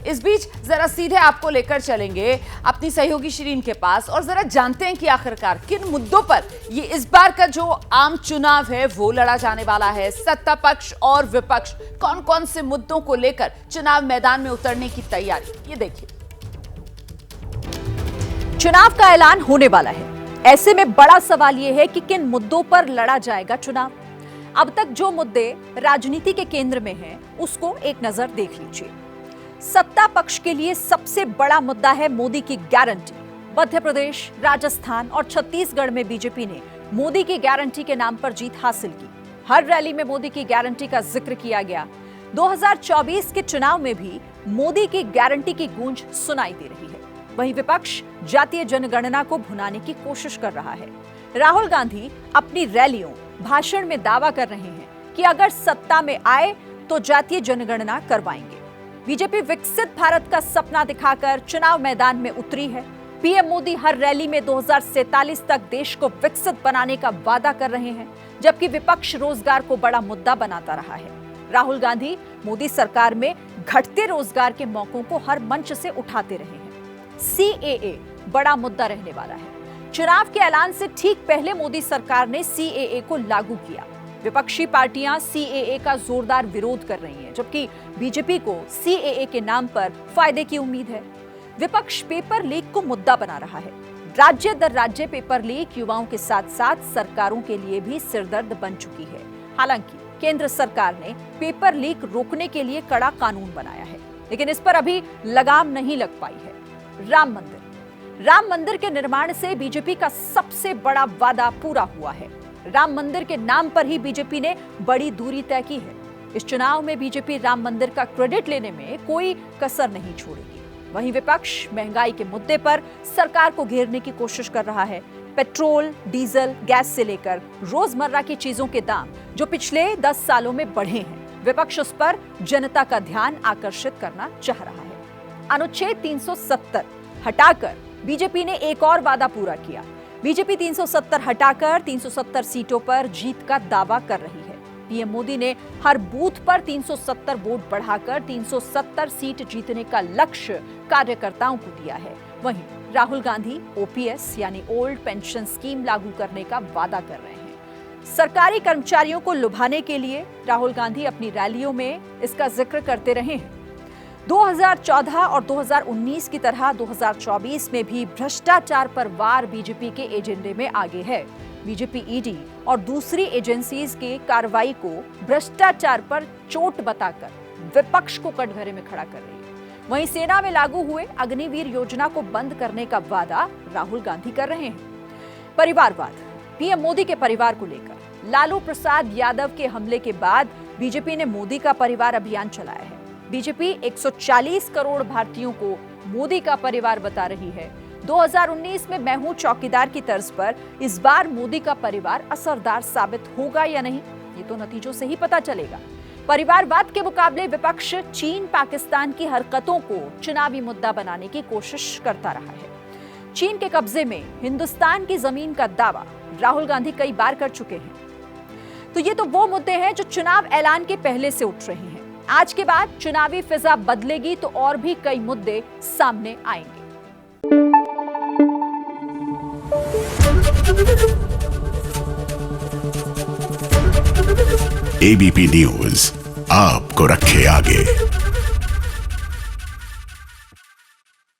इस बीच जरा सीधे आपको लेकर चलेंगे अपनी सहयोगी शिरीन के पास और जरा जानते हैं कि आखिरकार किन मुद्दों पर ये इस बार का जो आम चुनाव है वो लड़ा जाने वाला है। सत्ता पक्ष और विपक्ष कौन कौन से मुद्दों को लेकर चुनाव मैदान में उतरने की तैयारी, ये देखिए। चुनाव का ऐलान होने वाला है। ऐसे में बड़ा सवाल यह है कि किन मुद्दों पर लड़ा जाएगा चुनाव। अब तक जो मुद्दे राजनीति के केंद्र में हैं, उसको एक नजर देख लीजिए। सत्ता पक्ष के लिए सबसे बड़ा मुद्दा है मोदी की गारंटी। मध्य प्रदेश, राजस्थान और छत्तीसगढ़ में बीजेपी ने मोदी की गारंटी के नाम पर जीत हासिल की। हर रैली में मोदी की गारंटी का जिक्र किया गया। 2024 के चुनाव में भी मोदी की गारंटी की गूंज सुनाई दे रही है। वहीं विपक्ष जातीय जनगणना को भुनाने की कोशिश कर रहा है। राहुल गांधी अपनी रैलियों, भाषण में दावा कर रहे हैं कि अगर सत्ता में आए तो जातीय जनगणना करवाएंगे। बीजेपी विकसित भारत का सपना दिखाकर चुनाव मैदान में उतरी है। पीएम मोदी हर रैली में 2047 तक देश को विकसित बनाने का वादा कर रहे हैं, जबकि विपक्ष रोजगार को बड़ा मुद्दा बनाता रहा है। राहुल गांधी मोदी सरकार में घटते रोजगार के मौकों को हर मंच से उठाते रहे हैं। सीएए बड़ा मुद्दा रहने वाला है। चुनाव के ऐलान से ठीक पहले मोदी सरकार ने सीएए को लागू किया। विपक्षी पार्टियां सीएए का जोरदार विरोध कर रही हैं, जबकि बीजेपी को सीएए के नाम पर फायदे की उम्मीद है। विपक्ष पेपर लीक को मुद्दा बना रहा है। राज्य दर राज्य पेपर लीक युवाओं के साथ साथ सरकारों के लिए भी सिरदर्द बन चुकी है। हालांकि केंद्र सरकार ने पेपर लीक रोकने के लिए कड़ा कानून बनाया है, लेकिन इस पर अभी लगाम नहीं लग पाई है। राम मंदिर के निर्माण से बीजेपी का सबसे बड़ा वादा पूरा हुआ है। राम मंदिर के नाम पर ही बीजेपी ने बड़ी दूरी तय की है। इस चुनाव में बीजेपी राम मंदिर का क्रेडिट लेने में कोई कसर नहीं छोड़ेगी। वहीं विपक्ष महंगाई के मुद्दे पर सरकार को घेरने की कोशिश कर रहा है। पेट्रोल, डीजल, गैस से लेकर रोजमर्रा की चीजों के दाम जो पिछले 10 सालों में बढ़े हैं, विपक्ष उस पर जनता का ध्यान आकर्षित करना चाह रहा है। अनुच्छेद 370 हटाकर बीजेपी ने एक और वादा पूरा किया। बीजेपी 370 हटाकर 370 सीटों पर जीत का दावा कर रही है। पीएम मोदी ने हर बूथ पर 370 वोट बढ़ाकर 370 सीट जीतने का लक्ष्य कार्यकर्ताओं को दिया है। वहीं राहुल गांधी ओपीएस यानी ओल्ड पेंशन स्कीम लागू करने का वादा कर रहे हैं। सरकारी कर्मचारियों को लुभाने के लिए राहुल गांधी अपनी रैलियों में इसका जिक्र करते रहे हैं। 2014 और 2019 की तरह 2024 में भी भ्रष्टाचार पर वार बीजेपी के एजेंडे में आगे है। बीजेपी ईडी और दूसरी एजेंसीज की कार्रवाई को भ्रष्टाचार पर चोट बताकर विपक्ष को कटघरे में खड़ा कर रही है। वहीं सेना में लागू हुए अग्निवीर योजना को बंद करने का वादा राहुल गांधी कर रहे हैं। परिवारवाद, पीएम मोदी के परिवार को लेकर लालू प्रसाद यादव के हमले के बाद बीजेपी ने मोदी का परिवार अभियान चलाया है। बीजेपी 140 करोड़ भारतीयों को मोदी का परिवार बता रही है। 2019 में मैं हूं चौकीदार की तर्ज पर इस बार मोदी का परिवार असरदार साबित होगा या नहीं, ये तो नतीजों से ही पता चलेगा। परिवारवाद के मुकाबले विपक्ष चीन, पाकिस्तान की हरकतों को चुनावी मुद्दा बनाने की कोशिश करता रहा है। चीन के कब्जे में हिंदुस्तान की जमीन का दावा राहुल गांधी कई बार कर चुके हैं। तो ये तो वो मुद्दे हैं जो चुनाव ऐलान के पहले से उठ रहे हैं। आज के बाद चुनावी फिजा बदलेगी तो और भी कई मुद्दे सामने आएंगे। एबीपी न्यूज आपको रखे आगे।